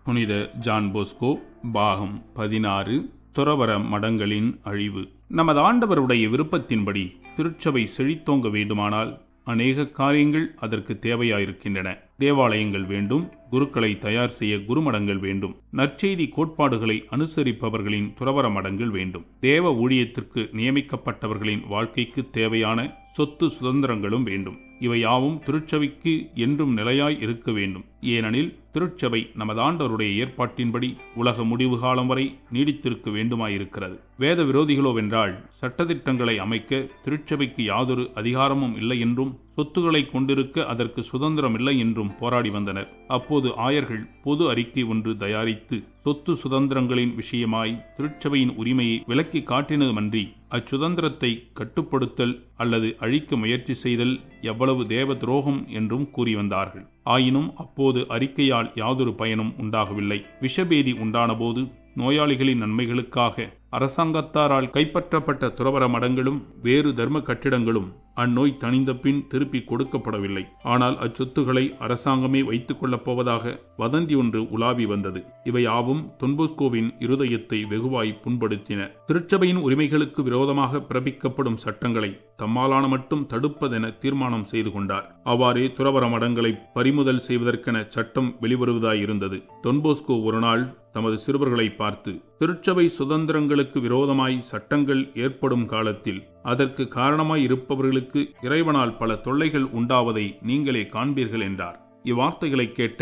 புனித John Bosco பாகம் 16 துறவற மடங்களின் அழிவு. நமது ஆண்டவருடைய விருப்பத்தின்படி திருச்சபை செழித்தோங்க வேண்டுமானால் அநேக காரியங்கள் அதற்கு தேவையாயிருக்கின்றன. தேவாலயங்கள் வேண்டும், குருக்களை தயார் செய்ய குருமடங்கள் வேண்டும், நற்செய்தி கோட்பாடுகளை அனுசரிப்பவர்களின் துறவற மடங்கள் வேண்டும், தேவ ஊழியத்திற்கு நியமிக்கப்பட்டவர்களின் வாழ்க்கைக்கு தேவையான சொத்து சுதந்திரங்களும் வேண்டும். இவை யாவும் திருச்சபைக்கு என்றும் நிலையாய் இருக்க வேண்டும். ஏனெனில் திருச்சபை நமது ஆண்டவருடைய ஏற்பாட்டின்படி உலக முடிவு காலம் வரை நீடித்திருக்க வேண்டுமாயிருக்கிறது. வேத விரோதிகளோவென்றால் சட்டதிட்டங்களை அமைக்க திருச்சபைக்கு யாதொரு அதிகாரமும் இல்லை என்றும் சொத்துக்களை கொண்டிருக்க அதற்கு சுதந்திரம் இல்லை என்றும் போராடி வந்தனர். அப்போது ஆயர்கள் பொது அறிக்கை ஒன்று தயாரித்து சொத்து சுதந்திரங்களின் விஷயமாய் திருச்சபையின் உரிமையை விலக்கி காட்டினதுமன்றி அச்சுதந்திரத்தை கட்டுப்படுத்தல் அல்லது அழிக்க முயற்சி செய்தல் எவ்வளவு தேவ துரோகம் என்றும் கூறி வந்தார்கள். ஆயினும் அப்போது அறிக்கையால் யாதொரு பயனும் உண்டாகவில்லை. விஷபேதி உண்டானபோது நோயாளிகளின் நன்மைகளுக்காக அரசாங்கத்தாரால் கைப்பற்றப்பட்ட துறவற மடங்களும் வேறு தர்ம கட்டிடங்களும் அந்நோய் தணிந்த பின் திருப்பி கொடுக்கப்படவில்லை. ஆனால் அச்சொத்துக்களை அரசாங்கமே வைத்துக் கொள்ளப் போவதாக வதந்தி ஒன்று உலாவி வந்தது. இவையாவும் தொன்போஸ்கோவின் இருதயத்தை வெகுவாய் புண்படுத்தின. திருச்சபையின் உரிமைகளுக்கு விரோதமாக பிறப்பிக்கப்படும் சட்டங்களை தம்மாலான மட்டும் தடுப்பதென தீர்மானம் செய்து கொண்டார். அவ்வாறே துறவற மடங்களை பறிமுதல் செய்வதற்கென சட்டம் வெளிவருவதாயிருந்தது. தொன்போஸ்கோ ஒரு நாள் தமது சிறுவர்களை பார்த்து, திருச்சபை சுதந்திரங்களுக்கு விரோதமாய் சட்டங்கள் ஏற்படும் காலத்தில் அதற்கு காரணமாய் இருப்பவர்களுக்கு இறைவனால் பல தொல்லைகள் உண்டாவதை நீங்களே காண்பீர்கள் என்றார். இவ்வார்த்தைகளை கேட்ட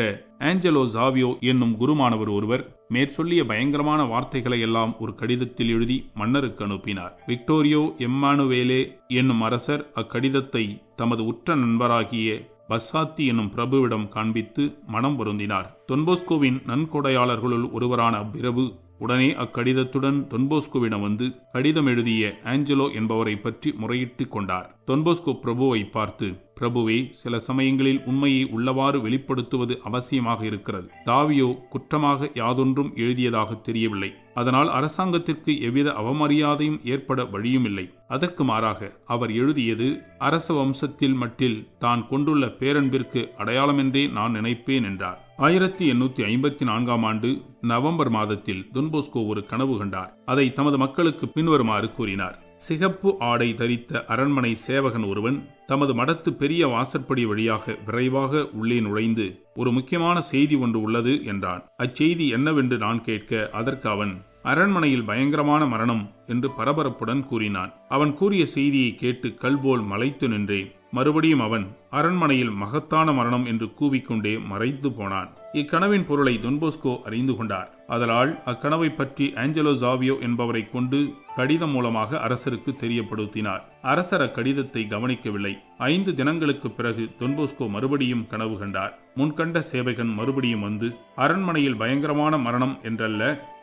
ஆஞ்சலோ ஜாவியோ என்னும் குருமானவர் ஒருவர் மேற்சொல்லிய பயங்கரமான வார்த்தைகளை எல்லாம் ஒரு கடிதத்தில் எழுதி மன்னருக்கு அனுப்பினார். விக்டோரியோ எம்மானுவேலே என்னும் அரசர் அக்கடிதத்தை தமது உற்ற நண்பராகிய பசாத்தி என்னும் பிரபுவிடம் காண்பித்து மனம் பொருந்தினார். தொன்போஸ்கோவின் நன்கொடையாளர்களுள் ஒருவரான அப்பிரபு உடனே அக்கடிதத்துடன் தொன்போஸ்கோவிடம் வந்து கடிதம் எழுதிய ஆஞ்சலோ என்பவரை பற்றி முறையிட்டு கொண்டார். தொன்போஸ்கோ பிரபுவை பார்த்து, பிரபுவே, சில சமயங்களில் உண்மையை உள்ளவாறு வெளிப்படுத்துவது அவசியமாக இருக்கிறது. தாவியோ குற்றமாக யாதொன்றும் எழுதியதாக தெரியவில்லை. அதனால் அரசாங்கத்திற்கு எவ்வித அவமரியாதையும் ஏற்பட வழியும் இல்லை. அதற்கு மாறாக அவர் எழுதியது அரச வம்சத்தில் மட்டில் தான் கொண்டுள்ள பேரன்பிற்கு அடையாளமென்றே நான் நினைப்பேன் என்றார். 1854 ஆண்டு நவம்பர் மாதத்தில் தொன்போஸ்கோ ஒரு கனவு கண்டார். அதை தமது மக்களுக்கு பின்வருமாறு கூறினார். சிகப்பு ஆடை தரித்த அரண்மனை சேவகன் ஒருவன் தமது மடத்து பெரிய வாசற்படி வழியாக விரைவாக உள்ளே நுழைந்து, ஒரு முக்கியமான செய்தி ஒன்று உள்ளது என்றான். அச்செய்தி என்னவென்று நான் கேட்க அதற்கு அவன், அரண்மனையில் பயங்கரமான மரணம் என்று பரபரப்புடன் கூறினான். அவன் கூறிய செய்தியை கேட்டு கல்போல் மலைத்து நின்றேன். மறுபடியும் அவன், அரண்மனையில் மகத்தான மரணம் என்று கூவிக்கொண்டே மறைந்து போனான். இக்கனவின் பொருளை தொன்போஸ்கோ அறிந்து கொண்டார். அதனால் அக்கனவை பற்றி ஆஞ்சலோ ஜாவியோ என்பவரை கொண்டு கடிதம் மூலமாக அரசருக்கு தெரியப்படுத்தினார். அரசர் அக்கடிதத்தை கவனிக்கவில்லை. 5 தினங்களுக்கு பிறகு தொன்போஸ்கோ மறுபடியும் கனவு கண்டார். முன்கண்ட சேவகன் மறுபடியும் வந்து, அரண்மனையில் பயங்கரமான மரணம் என்றல்ல,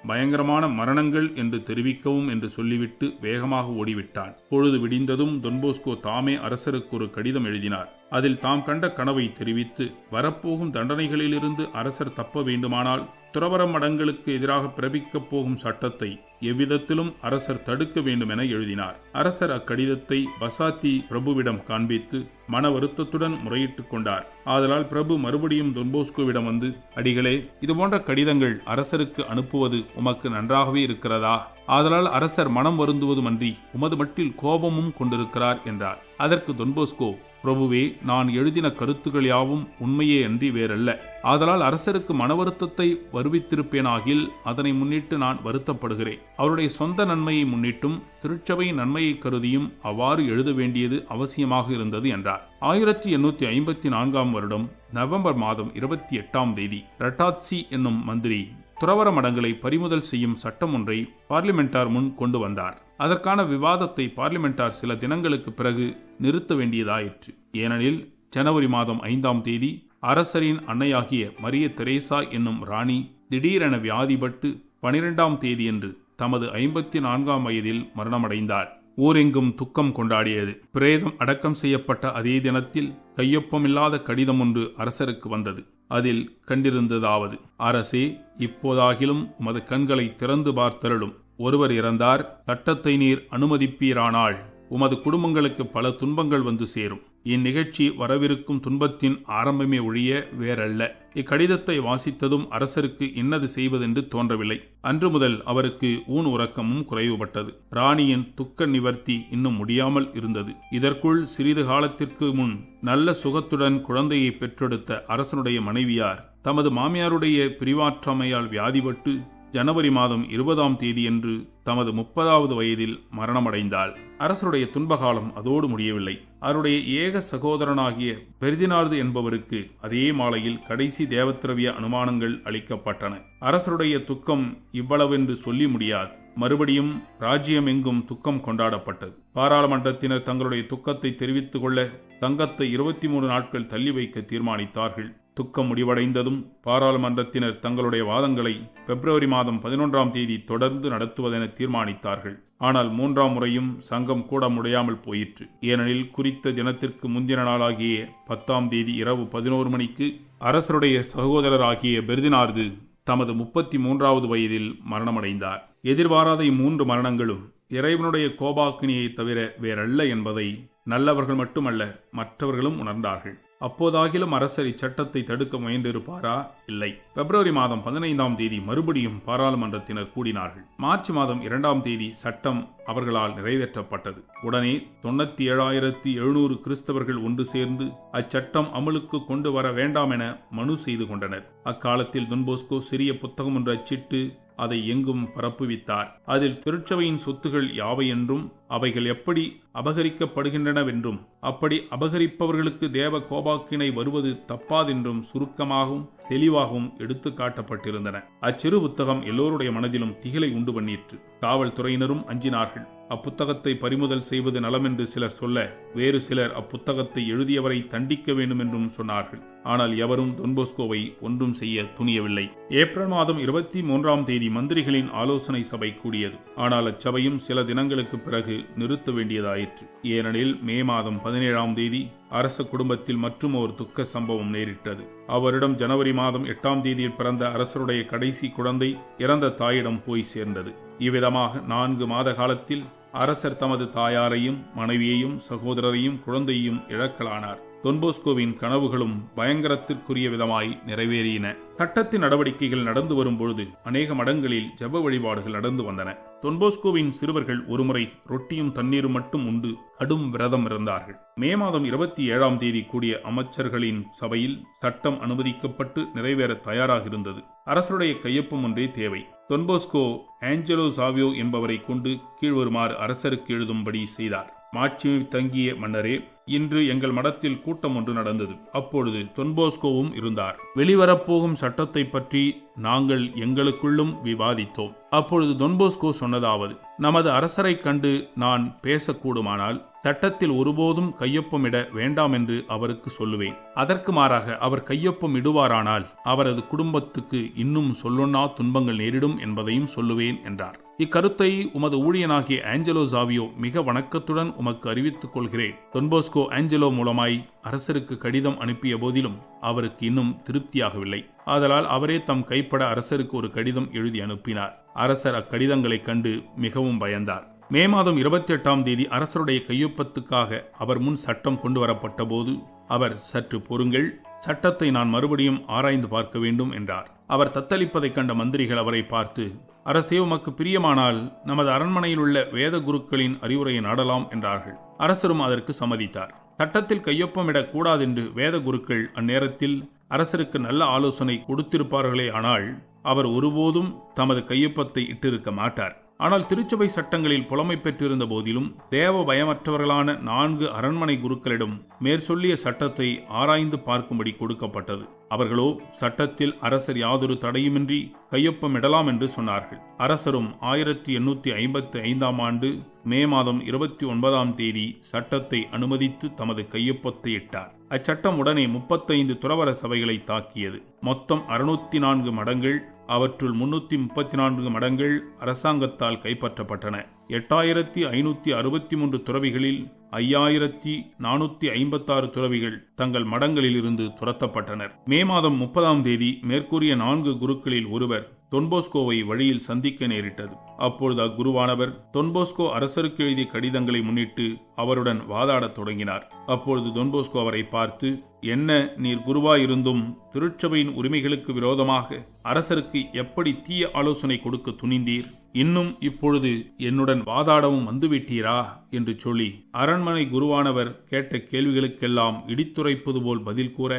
பயங்கரமான மரணங்கள் என்று தெரிவிக்கவும் என்று சொல்லிவிட்டு வேகமாக ஓடிவிட்டான். பொழுது விடிந்ததும் தொன்போஸ்கோ தாமே அரசருக்கு ஒரு கடிதம் எழுதினார். அதில் தாம் கண்ட கனவை தெரிவித்து, வரப்போகும் தண்டனைகளிலிருந்து அரசர் தப்ப வேண்டுமானால் துறவற மடங்களுக்கு எதிராக பிறப்பிக்கப் போகும் சட்டத்தை எவ்விதத்திலும் அரசர் தடுக்க வேண்டும் என எழுதினார். அரசர் அக்கடிதத்தை பசாத்தி பிரபுவிடம் காண்பித்து மன வருத்தத்துடன் முறையிட்டுக் கொண்டார். ஆதலால் பிரபு மறுபடியும் தொன்போஸ்கோவிடம் வந்து, அடிகளே, இதுபோன்ற கடிதங்கள் அரசருக்கு அனுப்புவது உமக்கு நன்றாகவே இருக்கிறதா? ஆதலால் அரசர் மனம் வருந்துவதுமன்றி உமது மட்டில் கோபமும் கொண்டிருக்கிறார் என்றார். அதற்கு தொன்போஸ்கோ, பிரபுவே, நான் எழுதின கருத்துக்கள் யாவும் உண்மையே அன்றி வேறல்ல. ஆதலால் அரசருக்கு மன வருத்தத்தை வருவித்திருப்பேனாகில் அதனை முன்னிட்டு நான் வருத்தப்படுகிறேன். அவருடைய சொந்த நன்மையை முன்னிட்டும் திருச்சபையின் நன்மையை கருதியும் அவ்வாறு எழுத வேண்டியது அவசியமாக இருந்தது என்றார். 1854 வருடம் நவம்பர் மாதம் 28ஆம் தேதி ரட்டாட்சி என்னும் மந்திரி துறவற மடங்களை பறிமுதல் செய்யும் சட்டம் ஒன்றை பார்லிமெண்டார் முன் கொண்டு வந்தார். அதற்கான விவாதத்தை பார்லிமெண்டார் சில தினங்களுக்கு பிறகு நிறுத்த வேண்டியதாயிற்று. ஏனெனில் ஜனவரி மாதம் 5ஆம் தேதி அரசரின் அன்னையாகிய மரிய தெரேசா என்னும் ராணி திடீரென வியாதிப்பட்டு 12ஆம் தேதியன்று தமது 54ஆம் வயதில் மரணமடைந்தார். ஊரெங்கும் துக்கம் கொண்டாடியது. பிரேதம் அடக்கம் செய்யப்பட்ட அதே தினத்தில் கையொப்பமில்லாத கடிதம் ஒன்று அரசருக்கு வந்தது. அதில் கண்டிருந்ததாவது, அரசே, இப்போதாகிலும் உமது கண்களை திறந்து பார்த்தருளும். ஒருவர் இறந்தார். சட்டத்தை நீர் அனுமதிப்பீரானால் உமது குடும்பங்களுக்கு பல துன்பங்கள் வந்து சேரும். இந்நிகழ்ச்சி வரவிருக்கும் துன்பத்தின் ஆரம்பமே ஒழிய வேறல்ல. இக்கடிதத்தை வாசித்ததும் அரசருக்கு இன்னது செய்வதென்று தோன்றவில்லை. அன்று முதல் அவருக்கு ஊன் உறக்கமும் குறைவுபட்டது. ராணியின் துக்க நிவர்த்தி இன்னும் முடியாமல் இருந்தது. இதற்குள் சிறிது காலத்திற்கு முன் நல்ல சுகத்துடன் குழந்தையை பெற்றெடுத்த அரசனுடைய மனைவியார் தமது மாமியாருடைய பிரிவாற்றாமையால் வியாதிப்பட்டு ஜனவரி மாதம் 20ஆம் தேதியன்று தமது 30வது வயதில் மரணமடைந்தாள். அரசருடைய துன்பகாலம் அதோடு முடியவில்லை. அவருடைய ஏக சகோதரனாகிய பெர்தினார்து என்பவருக்கு அதே மாலையில் கடைசி தேவத்திரவிய அனுமானங்கள் அளிக்கப்பட்டன. அரசருடைய துக்கம் இவ்வளவென்று சொல்லி முடியாது. மறுபடியும் ராஜ்யமெங்கும் துக்கம் கொண்டாடப்பட்டது. பாராளுமன்றத்தினர் தங்களுடைய துக்கத்தை தெரிவித்துக் கொள்ள சங்கத்தை 23 நாட்கள் தள்ளி வைக்க தீர்மானித்தார்கள். துக்கம் முடிவடைந்ததும் பாராளுமன்றத்தினர் தங்களுடைய வாதங்களை பிப்ரவரி மாதம் 11ஆம் தேதி தொடர்ந்து நடத்துவதென தீர்மானித்தார்கள். ஆனால் 3ஆம் முறையும் சங்கம் கூட முடியாமல் போயிற்று. ஏனெனில் குறித்த தினத்திற்கு முந்தின நாளாகிய 10ஆம் தேதி இரவு 11 மணிக்கு அரசருடைய சகோதரராகிய பெர்தினார்து தமது 33வது வயதில் மரணமடைந்தார். எதிர்பாராத இம்மூன்று மரணங்களும் இறைவனுடைய கோபாக்கினியை தவிர வேறல்ல என்பதை நல்லவர்கள் மட்டுமல்ல மற்றவர்களும் உணர்ந்தார்கள். அப்போதாகிலும் அரசர் இச்சட்டத்தை தடுக்க முயன்றிருப்பாரா? இல்லை. பிப்ரவரி மாதம் 15ஆம் தேதி மறுபடியும் பாராளுமன்றத்தினர் கூடினார்கள். மார்ச் மாதம் 2ஆம் தேதி சட்டம் அவர்களால் நிறைவேற்றப்பட்டது. உடனே 97,700 கிறிஸ்தவர்கள் ஒன்று சேர்ந்து அச்சட்டம் அமலுக்கு கொண்டு வர வேண்டாம் என மனு செய்து கொண்டனர். அக்காலத்தில் தொன் போஸ்கோ சிறிய புத்தகம் ஒன்று அச்சிட்டு அதை எங்கும் பரப்புவித்தார். அதில் திருச்சபையின் சொத்துகள் யாவை என்றும் அவைகள் எப்படி அபகரிக்கப்படுகின்றனவென்றும் அப்படி அபகரிப்பவர்களுக்கு தேவ கோபாக்கினை வருவது தப்பாதென்றும் சுருக்கமாகவும் தெளிவாகவும் எடுத்து காட்டப்பட்டிருந்தன. அச்சிறு புத்தகம் எல்லோருடைய மனதிலும் திகிலை உண்டு பண்ணிற்று. காவல்துறையினரும் அஞ்சினார்கள். அப்புத்தகத்தை பறிமுதல் செய்வது நலமென்று சிலர் சொல்ல, வேறு சிலர் அப்புத்தகத்தை எழுதியவரை தண்டிக்க வேண்டும் என்றும் சொன்னார்கள். ஆனால் எவரும் தொன் போஸ்கோவை ஒன்றும் செய்ய துணியவில்லை. ஏப்ரல் மாதம் 23ஆம் தேதி மந்திரிகளின் ஆலோசனை சபை கூடியது. ஆனால் அச்சபையும் சில தினங்களுக்கு பிறகு நிறுத்த வேண்டியதாயிற்று. ஏனெனில் மே மாதம் 17ஆம் தேதி அரச குடும்பத்தில் மற்றும் ஒரு துக்க சம்பவம் நேரிட்டது. அவரிடம் ஜனவரி மாதம் 8ஆம் தேதியில் பிறந்த அரசருடைய கடைசி குழந்தை இறந்த தாயிடம் போய் சேர்ந்தது. இவ்விதமாக 4 மாத காலத்தில் அரசர் தமது தாயாரையும் மனைவியையும் சகோதரரையும் குழந்தையையும் இழக்கலானார். தொன் போஸ்கோவின் கனவுகளும் பயங்கரத்திற்குரிய விதமாய் நிறைவேறின. சட்டத்தின் நடவடிக்கைகள் நடந்து வரும்பொழுது அநேக மடங்களில் ஜெப வழிபாடுகள் நடந்து வந்தன. தொன் போஸ்கோவின் சிறுவர்கள் ஒருமுறை ரொட்டியும் தண்ணீரும் மட்டும் உண்டு கடும் விரதம் இருந்தார்கள். மே மாதம் 27ஆம் தேதி கூடிய அமைச்சர்களின் சபையில் சட்டம் அனுமதிக்கப்பட்டு நிறைவேற தயாராக இருந்தது. அரசருடைய கையொப்பம் ஒன்றே தேவை. தொன் போஸ்கோ ஆஞ்சலோ சாவியோ என்பவரை கொண்டு கீழ்வருமாறு அரசருக்கு எழுதும்படி செய்தார். மாட்சிமை தங்கிய மன்னரே, இன்று எங்கள் மடத்தில் கூட்டம் ஒன்று நடந்தது. அப்பொழுது தொன் போஸ்கோவும் இருந்தார். வெளிவரப்போகும் சட்டத்தை பற்றி நாங்கள் எங்களுக்குள்ளும் விவாதித்தோம். அப்பொழுது தொன் போஸ்கோ சொன்னதாவது: நமது அரசரை கண்டு நான் பேசக்கூடுமானால் சட்டத்தில் ஒருபோதும் கையொப்பமிட வேண்டாம் என்று அவருக்கு சொல்லுவேன். அதற்கு மாறாக அவர் கையொப்பம் இடுவாரானால் அவரது குடும்பத்துக்கு இன்னும் சொல்லொன்னா துன்பங்கள் நேரிடும் என்பதையும் சொல்லுவேன் என்றார். இக்கருத்தை உமது ஊழியனாகிய ஆஞ்சலோ சாவியோ மிக வணக்கத்துடன் உமக்கு அறிவித்துக் கொள்கிறேன். தொன் போஸ்கோ ஆஞ்சலோ மூலமாய் அரசருக்கு கடிதம் அனுப்பிய போதிலும் அவருக்கு இன்னும் திருப்தியாகவில்லை. ஆதலால் அவரே தம் கைப்பட அரசருக்கு ஒரு கடிதம் எழுதி அனுப்பினார். அரசர் அக்கடிதங்களை கண்டு மிகவும் பயந்தார். மே மாதம் 28ஆம் தேதி அரசருடைய கையொப்பத்துக்காக அவர் முன் சட்டம் கொண்டு வரப்பட்ட போது அவர், சற்று பொறுங்கள், சட்டத்தை நான் மறுபடியும் ஆராய்ந்து பார்க்க வேண்டும் என்றார். அவர் தத்தளிப்பதைக் கண்ட மந்திரிகள் அவரை பார்த்து, அரசே, உமக்கு பிரியமானால் நமது அரண்மனையில் உள்ள வேத குருக்களின் அறிவுரையை நாடலாம் என்றார்கள். அரசரும் அதற்கு சம்மதித்தார். சட்டத்தில் கையொப்பமிடக் கூடாதென்று வேத குருக்கள் அந்நேரத்தில் அரசருக்கு நல்ல ஆலோசனை கொடுத்திருப்பார்களே, ஆனால் அவர் ஒருபோதும் தமது கையொப்பத்தை இட்டிருக்க மாட்டார். ஆனால் திருச்சபை சட்டங்களில் புலமை பெற்றிருந்த போதிலும் தேவ பயமற்றவர்களான 4 அரண்மனை குருக்களிடம் மேற்சொல்லிய சட்டத்தை ஆராய்ந்து பார்க்கும்படி கொடுக்கப்பட்டது. அவர்களோ சட்டத்தில் அரசர் யாதொரு தடையுமின்றி கையொப்பமிடலாம் என்று சொன்னார்கள். அரசரும் 1855ஆம் ஆண்டு மே மாதம் 29ஆம் தேதி சட்டத்தை அனுமதித்து தமது கையொப்பத்தை இட்டார். அச்சட்டம் உடனே 35 துறவர சபைகளை தாக்கியது. மொத்தம் 604 மடங்கள், அவற்றுள் 334 மடங்கள் அரசாங்கத்தால் கைப்பற்றப்பட்டன. 8563 துறவிகளில் 5456 துறவிகள் தங்கள் மடங்களில் இருந்து துரத்தப்பட்டனர். மே மாதம் 30ஆம் தேதி மேற்கூறிய 4 குருக்களில் ஒருவர் தொன்போஸ்கோவை வழியில் சந்திக்க நேரிட்டது. அப்பொழுது அக்குருவானவர் தொன்போஸ்கோ அரசருக்கு எழுதிய கடிதங்களை முன்னிட்டு அவருடன் வாதாடத் தொடங்கினார். அப்பொழுது தொன்போஸ்கோ அவரை பார்த்து, என்ன நீர் குருவாயிருந்தும் திருச்சபையின் உரிமைகளுக்கு விரோதமாக அரசருக்கு எப்படி தீய ஆலோசனை கொடுக்க துணிந்தீர்? இன்னும் இப்பொழுது என்னுடன் வாதாடவும் வந்துவிட்டீரா என்று சொல்லி அரண்மனை குருவானவர் கேட்ட கேள்விகளுக்கெல்லாம் இடித்துரைப்பது போல் பதில் கூற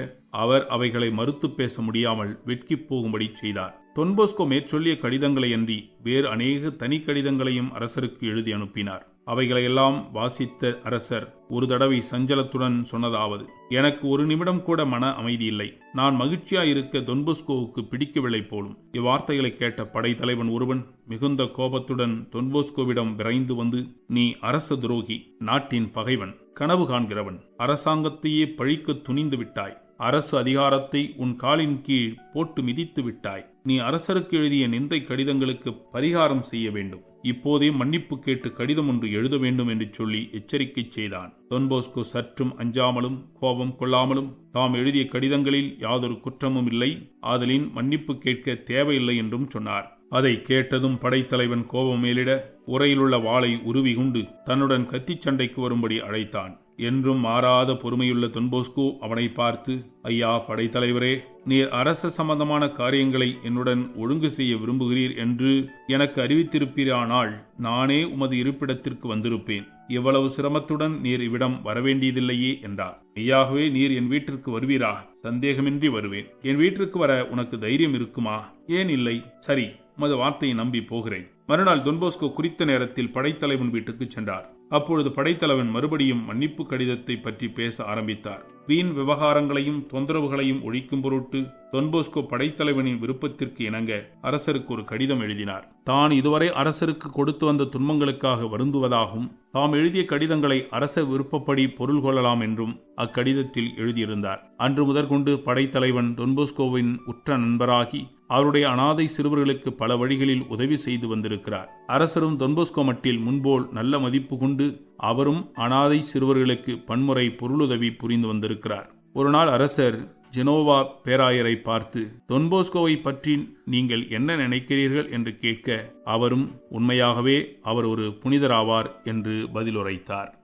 அவர் அவைகளை மறுத்து பேச முடியாமல் வெட்கிப் போகும்படி செய்தார். தொன்போஸ்கோ மேற்சொல்லிய கடிதங்களை அன்றி வேறு அநேக தனி கடிதங்களையும் அரசருக்கு எழுதி அனுப்பினார். அவைகளையெல்லாம் வாசித்த அரசர் ஒரு தடவை சஞ்சலத்துடன் சொன்னதாவது, எனக்கு ஒரு நிமிடம் கூட மன அமைதி இல்லை. நான் மகிழ்ச்சியாயிருக்க தொன்போஸ்கோவுக்கு பிடிக்கவில்லை போலும். இவ்வார்த்தைகளை கேட்ட படைத்தலைவன் ஒருவன் மிகுந்த கோபத்துடன் தொன்போஸ்கோவிடம் விரைந்து வந்து, நீ அரச துரோகி, நாட்டின் பகைவன், கனவு காண்கிறவன், அரசாங்கத்தையே பழிக்க துணிந்து விட்டாய். அரசு அதிகாரத்தை உன் காலின் கீழ் போட்டு மிதித்து விட்டாய். நீ அரசருக்கு எழுதிய நிந்தை கடிதங்களுக்கு பரிகாரம் செய்ய வேண்டும். இப்போதே மன்னிப்பு கேட்டு கடிதம் ஒன்று எழுத வேண்டும் என்று சொல்லி எச்சரிக்கை செய்தான். தொன்போஸ்கோ சற்றும் அஞ்சாமலும் கோபம் கொள்ளாமலும் தாம் எழுதிய கடிதங்களில் யாதொரு குற்றமும் இல்லை, ஆதலின் மன்னிப்பு கேட்க தேவையில்லை என்றும் சொன்னார். அதை கேட்டதும் படைத்தலைவன் கோபம் மேலிட உரையிலுள்ள வாளை உருவி கொண்டு தன்னுடன் கத்திச் சண்டைக்கு வரும்படி அழைத்தான். என்றும் மாறாத பொறுமையுள்ள தொன்போஸ்கோ அவனை பார்த்து, ஐயா படைத்தலைவரே, நீர் அரச சம்பந்தமான காரியங்களை என்னுடன் ஒழுங்கு செய்ய விரும்புகிறீர் என்று எனக்கு அறிவித்திருப்பீரானால் நானே உமது இருப்பிடத்திற்கு வந்திருப்பேன். இவ்வளவு சிரமத்துடன் நீர் இவ்விடம் வரவேண்டியதில்லையே என்றார். ஐயாகவே நீர் என் வீட்டிற்கு வருவீரா? சந்தேகமின்றி வருவேன். என் வீட்டிற்கு வர உனக்கு தைரியம் இருக்குமா? ஏன் இல்லை? சரி, உமது வார்த்தையை நம்பி போகிறேன். மறுநாள் தொன்போஸ்கோ குறித்த நேரத்தில் படைத்தலைவன் வீட்டுக்கு சென்றார். அப்பொழுது படைத்தலைவன் மறுபடியும் மன்னிப்பு கடிதத்தை பற்றி பேச ஆரம்பித்தார். வீண் விவகாரங்களையும் தொந்தரவுகளையும் ஒழிக்கும் பொருட்டு தொன்போஸ்கோ படைத்தலைவனின் விருப்பத்திற்கு இணங்க அரசருக்கு ஒரு கடிதம் எழுதினார். தான் இதுவரை அரசருக்கு கொடுத்து வந்த துன்பங்களுக்காக வருந்துவதாகவும் தாம் எழுதிய கடிதங்களை அரச விருப்பப்படி பொருள் கொள்ளலாம் என்றும் அக்கடிதத்தில் எழுதியிருந்தார். அன்று முதற்கொண்டு படைத்தலைவன் தொன்போஸ்கோவின் உற்ற நண்பராகி அவருடைய அனாதை சிறுவர்களுக்கு பல வழிகளில் உதவி செய்து வந்திருக்கிறார். அரசரும் தொன்போஸ்கோ மட்டில் முன்போல் நல்ல மதிப்பு கொண்டு அவரும் அனாதை சிறுவர்களுக்கு பன்முறை பொருளுதவி புரிந்து வந்திருக்கிறார். ஒரு நாள் அரசர் ஜெனோவா பேராயரை பார்த்து, தொன்போஸ்கோவை பற்றி நீங்கள் என்ன நினைக்கிறீர்கள் என்று கேட்க அவரும் உண்மையாகவே அவர் ஒரு புனிதராவார் என்று பதிலுரைத்தார்.